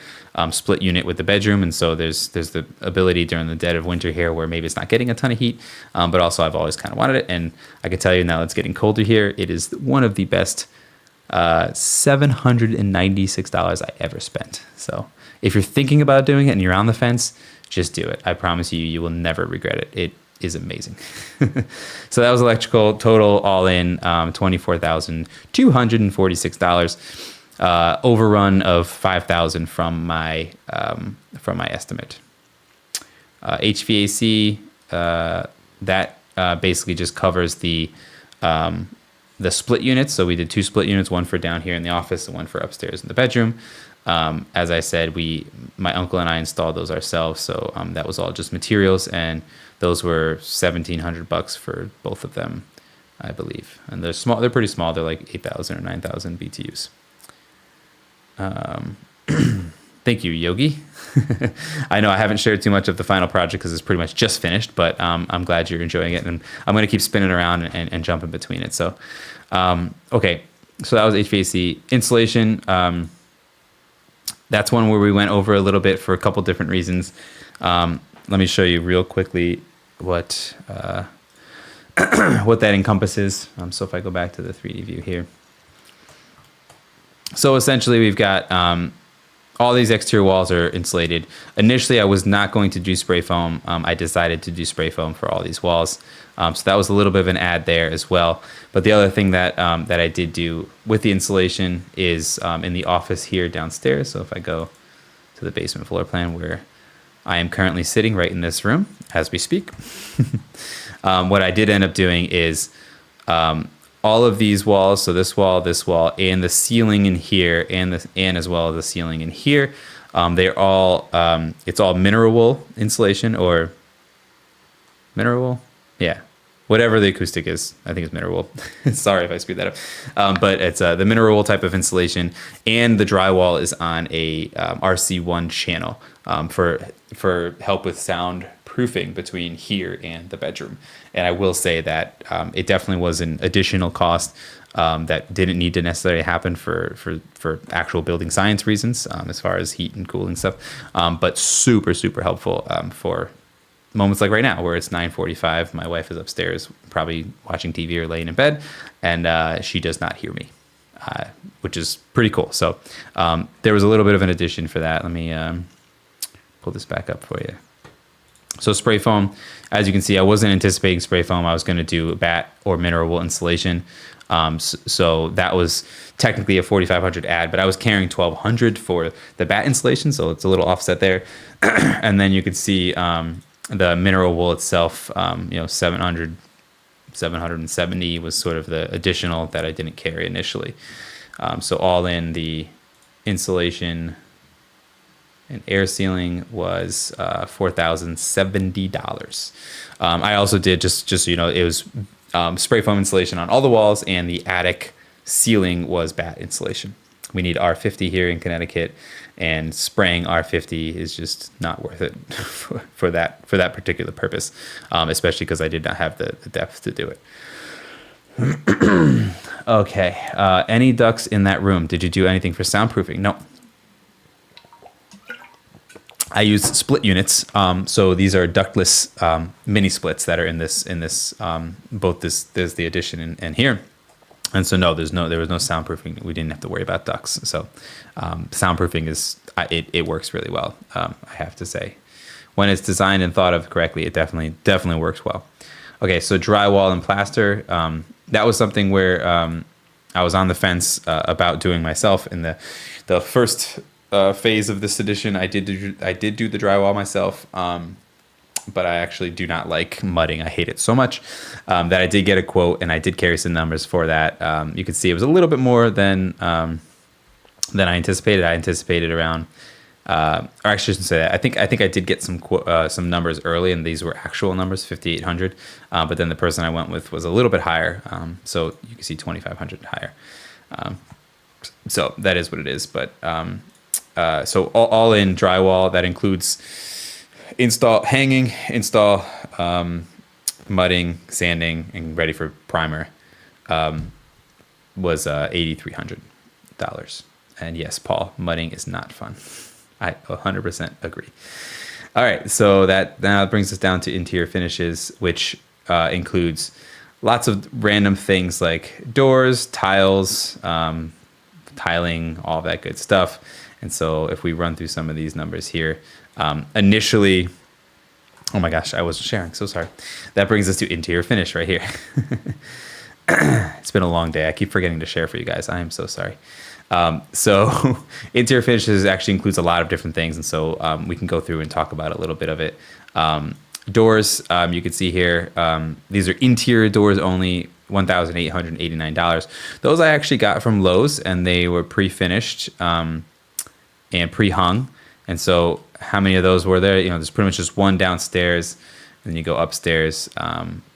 split unit with the bedroom, and so there's the ability during the dead of winter here where maybe it's not getting a ton of heat, but also I've always kind of wanted it, and I can tell you now it's getting colder here. It is one of the best $796 I ever spent. So if you're thinking about doing it and you're on the fence, just do it. I promise you, you will never regret it. It is amazing. So that was electrical total all in $24,246. Overrun of $5,000 from my estimate. HVAC that basically just covers the split units. So we did 2 split units, one for down here in the office and one for upstairs in the bedroom. As I said, my uncle and I installed those ourselves, so that was all just materials, and those were $1,700 for both of them, I believe. And they're small. They're pretty small. They're like 8,000 or 9,000 BTUs. Thank you, Yogi. I know I haven't shared too much of the final project because it's pretty much just finished, but I'm glad you're enjoying it, and I'm going to keep spinning around and jumping between it. So, okay, so that was HVAC. Insulation. That's one where we went over a little bit for a couple different reasons. Let me show you real quickly what what that encompasses. So if I go back to the 3D view here. So essentially we've got all these exterior walls are insulated. Initially, I was not going to do spray foam. I decided to do spray foam for all these walls. So that was a little bit of an add there as well. But the other thing that that I did do with the insulation is in the office here downstairs. So if I go to the basement floor plan where I am currently sitting right in this room as we speak, what I did end up doing is all of these walls, so this wall, and the ceiling in here, and as well as the ceiling in here, they're all it's all mineral wool insulation, or mineral wool, yeah, whatever the acoustic is. I think it's mineral wool. Sorry if I screwed that up, but it's the mineral wool type of insulation, and the drywall is on a RC1 channel for help with sound proofing between here and the bedroom. And I will say that it definitely was an additional cost that didn't need to necessarily happen for actual building science reasons, as far as heat and cooling stuff, but super, super helpful for moments like right now where it's 9:45. My wife is upstairs probably watching TV or laying in bed, and she does not hear me, which is pretty cool. So there was a little bit of an addition for that. Let me pull this back up for you. So spray foam, as you can see, I wasn't anticipating spray foam. I was going to do batt or mineral wool insulation. So that was technically a 4,500 add, but I was carrying 1,200 for the batt insulation, so it's a little offset there. And then you could see the mineral wool itself, 770 was sort of the additional that I didn't carry initially. So all in, the insulation and air sealing was $4,070. I also did, just so you know, it was spray foam insulation on all the walls, and the attic ceiling was batt insulation. We need R50 here in Connecticut, and spraying R50 is just not worth it for that particular purpose, especially because I did not have the depth to do it. Okay, any ducts in that room? Did you do anything for soundproofing? No. I used split units, so these are ductless mini splits that are in this both there's the addition and here, and so there was no soundproofing. We didn't have to worry about ducts. So soundproofing it works really well. I have to say, when it's designed and thought of correctly, it definitely works well. Okay, so drywall and plaster, that was something where I was on the fence about doing myself in the first phase of this edition. I did do the drywall myself, but I actually do not like mudding. I hate it so much that I did get a quote, and I did carry some numbers for that. You can see it was a little bit more than I anticipated. I anticipated around, or actually I shouldn't say that. I think I did get some numbers early, and these were actual numbers, 5,800. But then the person I went with was a little bit higher, so you can see 2,500 higher. So that is what it is, but. So all in drywall, that includes install mudding, sanding, and ready for primer, was $8,300. And yes, Paul, mudding is not fun. I 100% agree. All right, so that now brings us down to interior finishes, which includes lots of random things like doors, tiles, tiling, all that good stuff. And so if we run through some of these numbers here, initially, oh my gosh, I wasn't sharing, so sorry. That brings us to interior finish right here. It's been a long day. I keep forgetting to share for you guys. I am so sorry. So interior finishes actually includes a lot of different things. And so we can go through and talk about a little bit of it. Doors, you can see here, these are interior doors only, $1,889. Those I actually got from Lowe's, and they were pre-finished and pre-hung. And so how many of those were there? You know, there's pretty much just one downstairs, and then you go upstairs.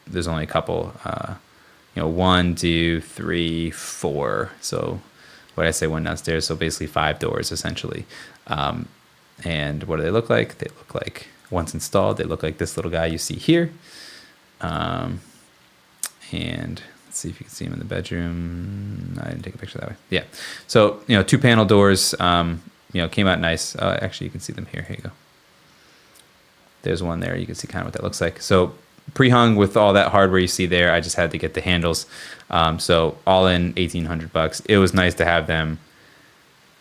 There's only a couple, 1, 2, 3, 4. So what did I say, one downstairs? So basically 5 doors essentially. And what do they look like? They look like, once installed, they look like this little guy you see here. And let's see if you can see him in the bedroom. I didn't take a picture that way. Yeah. So, 2 panel doors, came out nice. Actually, you can see them here. Here you go. There's one there. You can see kind of what that looks like. So pre-hung with all that hardware you see there. I just had to get the handles. So all in $1,800. It was nice to have them.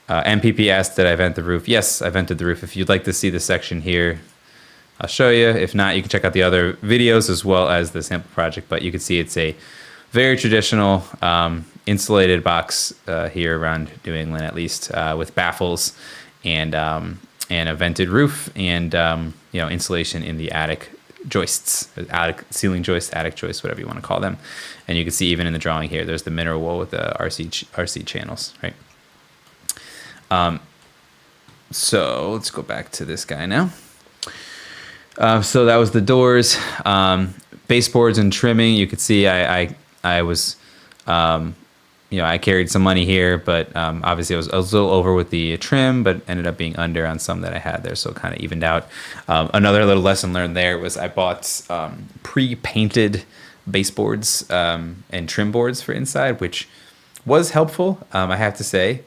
MPP asked, did I vent the roof? Yes, I vented the roof. If you'd like to see the section here, I'll show you. If not, you can check out the other videos as well as the sample project. But you can see it's a very traditional insulated box here around New England, at least, with baffles and a vented roof and insulation in the attic joists, attic ceiling joists, attic joists, whatever you want to call them. And you can see even in the drawing here, there's the mineral wool with the RC channels, right? So let's go back to this guy now. So that was the doors, baseboards and trimming. You could see I was, I carried some money here, but obviously I was a little over with the trim, but ended up being under on some that I had there, so it kind of evened out. Another little lesson learned there was I bought pre-painted baseboards and trim boards for inside, which was helpful, I have to say.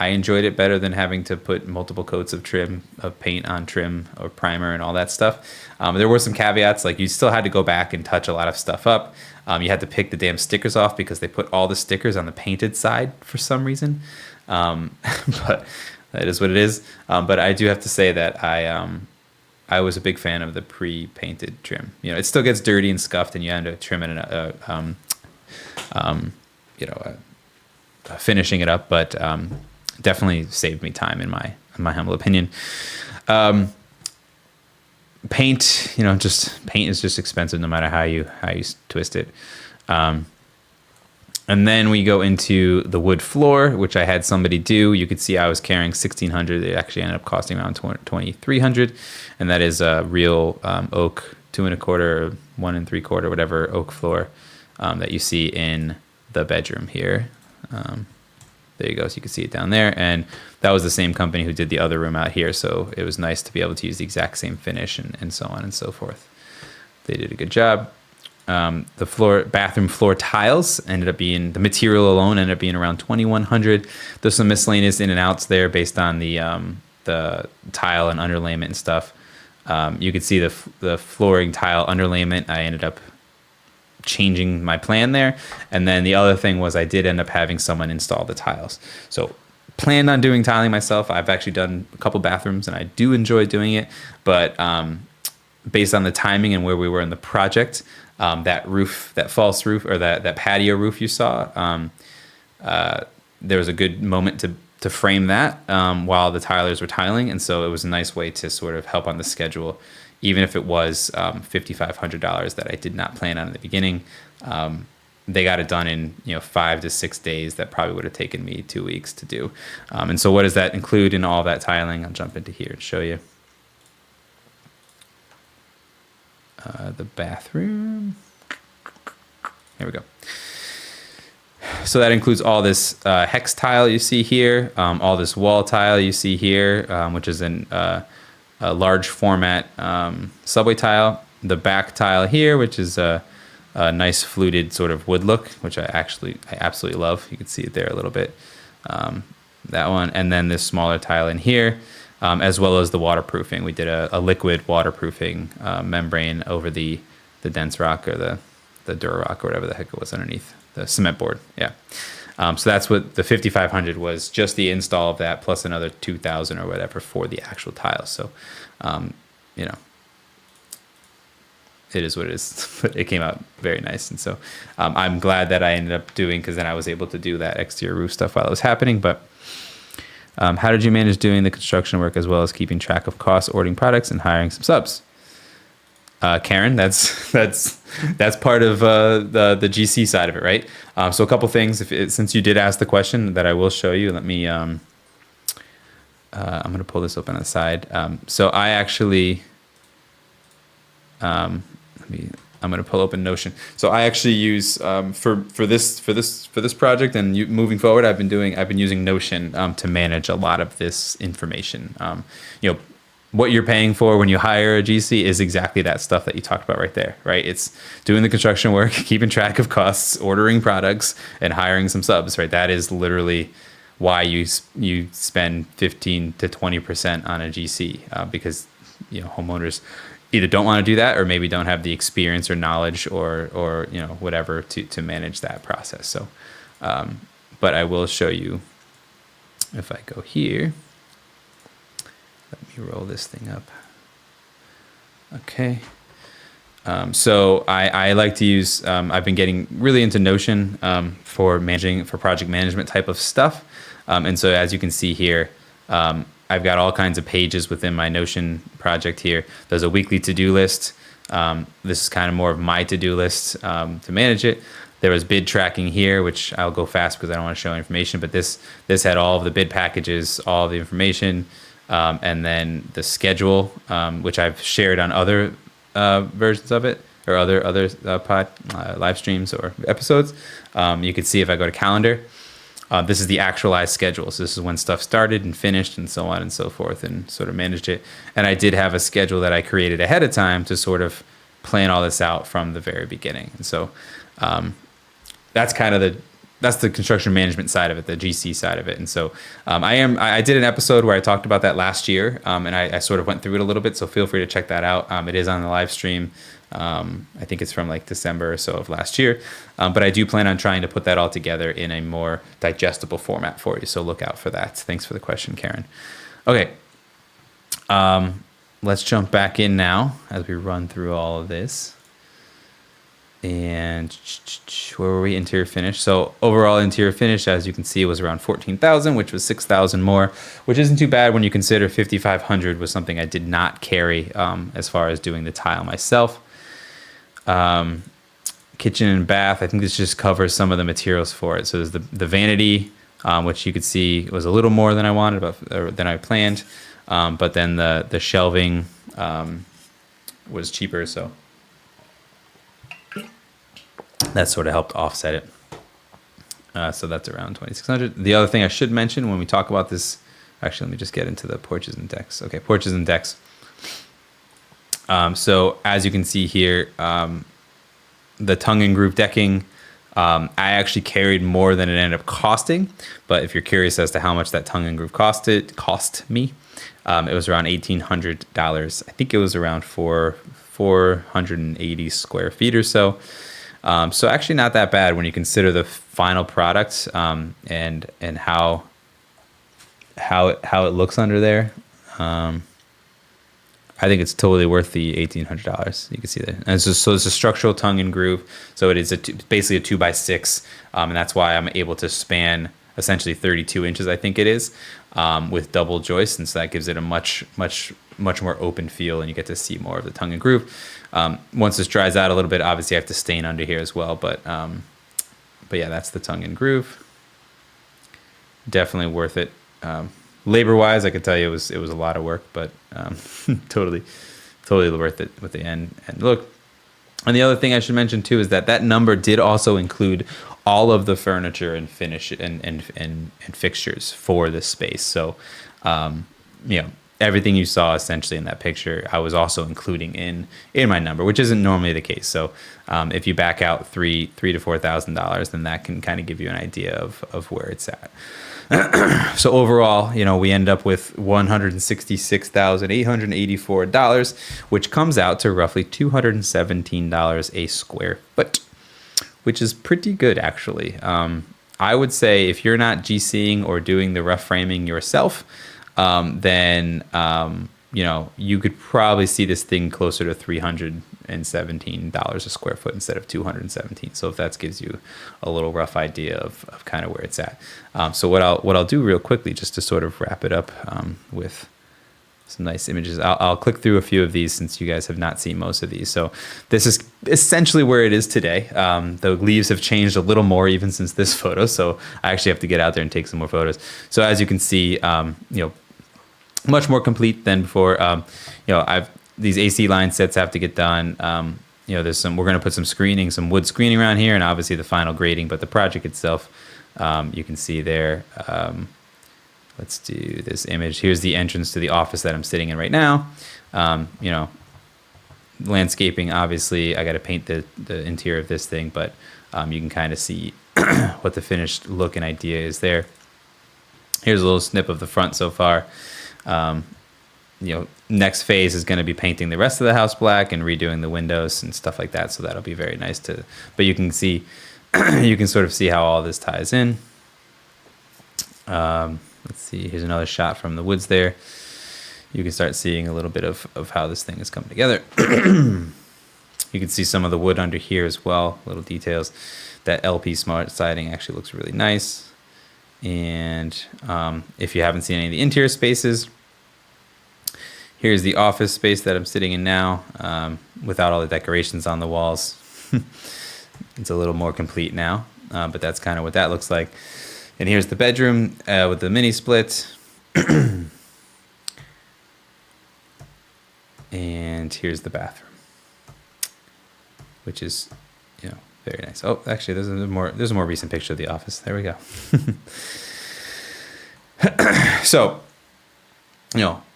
I enjoyed it better than having to put multiple coats of paint on trim or primer and all that stuff. There were some caveats, like you still had to go back and touch a lot of stuff up. You had to pick the damn stickers off because they put all the stickers on the painted side for some reason. But that is what it is. But I do have to say that I was a big fan of the pre-painted trim. It still gets dirty and scuffed, and you end up trimming finishing it up, but definitely saved me time in my humble opinion. Paint, paint is just expensive no matter how you twist it. And then we go into the wood floor, which I had somebody do. You could see I was carrying $1,600. It actually ended up costing around $2,300, and that is a real oak 2 1/4, 1 3/4, whatever oak floor that you see in the bedroom here. There you go. So you can see it down there. And that was the same company who did the other room out here. So it was nice to be able to use the exact same finish and so on and so forth. They did a good job. The bathroom floor tiles the material alone ended up being around $2,100. There's some miscellaneous in and outs there based on the tile and underlayment and stuff. You could see the flooring tile underlayment. I ended up changing my plan there. And then the other thing was I did end up having someone install the tiles. So planned on doing tiling myself. I've actually done a couple bathrooms and I do enjoy doing it. But based on the timing and where we were in the project, that roof, that false roof or that patio roof you saw, there was a good moment to frame that while the tilers were tiling. And so it was a nice way to sort of help on the schedule, even if it was $5,500 that I did not plan on in the beginning. They got it done in 5 to 6 days. That probably would have taken me 2 weeks to do. And so what does that include in all that tiling? I'll jump into here and show you. The bathroom. Here we go. So that includes all this hex tile you see here, all this wall tile you see here, which is a large format subway tile. The back tile here, which is nice fluted sort of wood look, which I absolutely love. You can see it there a little bit. That one, and then this smaller tile in here, as well as the waterproofing. We did a liquid waterproofing membrane over the dense rock, or the Durarock, or whatever the heck it was underneath the cement board. Yeah. So that's what the 5,500 was, just the install of that plus another 2,000 or whatever for the actual tile. So, you know, it is what it is, but it came out very nice. And so I'm glad that I ended up doing, because then I was able to do that exterior roof stuff while it was happening. But how did you manage doing the construction work as well as keeping track of costs, ordering products, and hiring some subs? Karen, that's part of the GC side of it, right? So a couple things. Since you did ask the question, that I will show you. Let me. I'm going to pull this open on the side. So I actually. I'm going to pull open Notion. So I actually use for this project and moving forward, I've been using Notion to manage a lot of this information. You know, what you're paying for when you hire a GC is exactly that stuff that you talked about right there, right? It's doing the construction work, keeping track of costs, ordering products, and hiring some subs, right? That is literally why you spend 15 to 20% on a GC, because you know, homeowners either don't want to do that, or maybe don't have the experience or knowledge or you know, whatever to manage that process. So, but I will show you if I go here. Let me roll this thing up. Okay. So I like to use, I've been getting really into Notion for project management type of stuff. And so as you can see here, I've got all kinds of pages within my Notion project here. There's a weekly to-do list. This is kind of more of my to-do list to manage it. There was bid tracking here, which I'll go fast because I don't want to show information, but this had all of the bid packages, all of the information, and then the schedule, which I've shared on other versions of it, or other live streams or episodes. You can see if I go to calendar, this is the actualized schedule. So this is when stuff started and finished and so on and so forth, and sort of managed it. And I did have a schedule that I created ahead of time to sort of plan all this out from the very beginning. And so that's kind of that's the construction management side of it, the GC side of it. And so I did an episode where I talked about that last year, and I sort of went through it a little bit. So feel free to check that out. It is on the live stream. I think it's from like December or so of last year. But I do plan on trying to put that all together in a more digestible format for you. So look out for that. Thanks for the question, Karen. Okay. Let's jump back in now as we run through all of this. And where were we? Interior finish. So overall interior finish, as you can see, was around 14,000, which was 6,000 more, which isn't too bad when you consider 5,500 was something I did not carry as far as doing the tile myself. Kitchen and bath, I think this just covers some of the materials for it. So there's the vanity, which you could see was a little more than I wanted, or than I planned. But then the shelving was cheaper, so that sort of helped offset it. So that's around 2,600. The other thing I should mention when we talk about this, actually, let me just get into the porches and decks. Okay, porches and decks. So as you can see here, the tongue and groove decking, I actually carried more than it ended up costing. But if you're curious as to how much that tongue and groove cost me, it was around $1,800. I think it was around 480 square feet or so. So actually not that bad when you consider the final product and how it looks under there. I think it's totally worth the $1,800. You can see that. And so it's a structural tongue and groove. So it is basically a 2x6, and that's why I'm able to span essentially 32 inches. I think it is with double joists, and so that gives it a much more open feel, and you get to see more of the tongue and groove. Once this dries out a little bit, obviously I have to stain under here as well. But yeah, that's the tongue and groove. Definitely worth it. Labor-wise, I could tell you it was a lot of work, but totally worth it with the end look. And the other thing I should mention too is that number did also include all of the furniture and finish and fixtures for this space. So, everything you saw essentially in that picture, I was also including in my number, which isn't normally the case. So if you back out $3,000 to $4,000, then that can kind of give you an idea of where it's at. So overall, we end up with $166,884, which comes out to roughly $217 a square foot, which is pretty good, actually. I would say if you're not GCing or doing the rough framing yourself, then you could probably see this thing closer to $317 a square foot instead of $217. So if that gives you a little rough idea of kind of where it's at. So what I'll do real quickly, just to sort of wrap it up with some nice images. I'll click through a few of these since you guys have not seen most of these. So this is essentially where it is today. The leaves have changed a little more even since this photo. So I actually have to get out there and take some more photos. So as you can see, much more complete than before. These AC line sets have to get done. We're going to put some screening, some wood screening around here, and obviously the final grading. But the project itself, you can see there. Let's do this image. Here's the entrance to the office that I'm sitting in right now. Landscaping, obviously, I got to paint the interior of this thing, but you can kind of see what the finished look and idea is there. Here's a little snip of the front so far. Next phase is going to be painting the rest of the house black and redoing the windows and stuff like that. So that'll be very nice but you can see, you can sort of see how all this ties in. Let's see, here's another shot from the woods there. You can start seeing a little bit of how this thing is coming together. You can see some of the wood under here as well, little details. That LP Smart siding actually looks really nice. And if you haven't seen any of the interior spaces, here's the office space that I'm sitting in now, without all the decorations on the walls. It's a little more complete now, but that's kind of what that looks like. And here's the bedroom with the mini split. And here's the bathroom, which is, very nice. Oh, actually, there's a more recent picture of the office. There we go. So,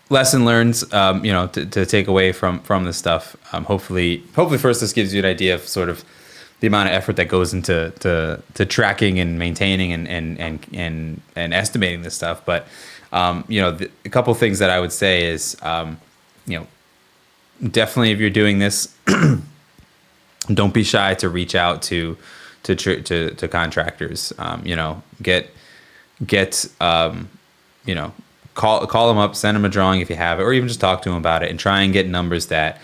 lesson learned, to take away from this stuff. Hopefully first this gives you an idea of sort of the amount of effort that goes into to tracking and maintaining and estimating this stuff. But a couple of things that I would say is, definitely if you're doing this, don't be shy to reach out to contractors. Call them up, send them a drawing if you have it, or even just talk to them about it and try and get numbers that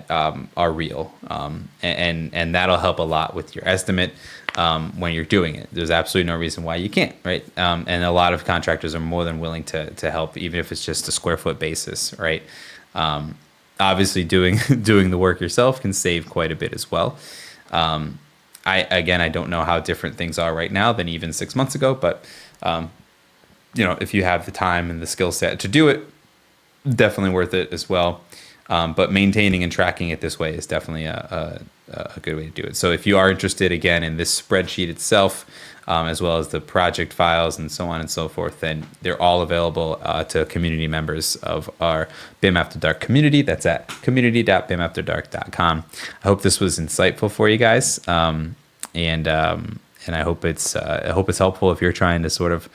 are real. And that'll help a lot with your estimate when you're doing it. There's absolutely no reason why you can't, right? And a lot of contractors are more than willing to help, even if it's just a square foot basis, right? Obviously doing the work yourself can save quite a bit as well. I don't know how different things are right now than even 6 months ago, but if you have the time and the skill set to do it, definitely worth it as well. But maintaining and tracking it this way is definitely a good way to do it. So if you are interested, again, in this spreadsheet itself, as well as the project files and so on and so forth, then they're all available to community members of our BIM After Dark community. That's at community.bimafterdark.com. I hope this was insightful for you guys, and I hope it's helpful if you're trying to sort of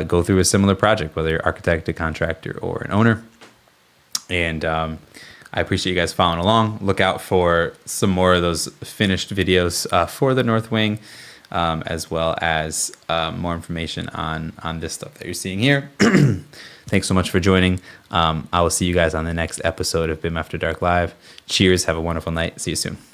go through a similar project, whether you're architect, a contractor, or an owner. And I appreciate you guys following along. Look out for some more of those finished videos for the North Wing, as well as more information on this stuff that you're seeing here. Thanks so much for joining. I will see you guys on the next episode of BIM After Dark Live. Cheers. Have a wonderful night. See you soon.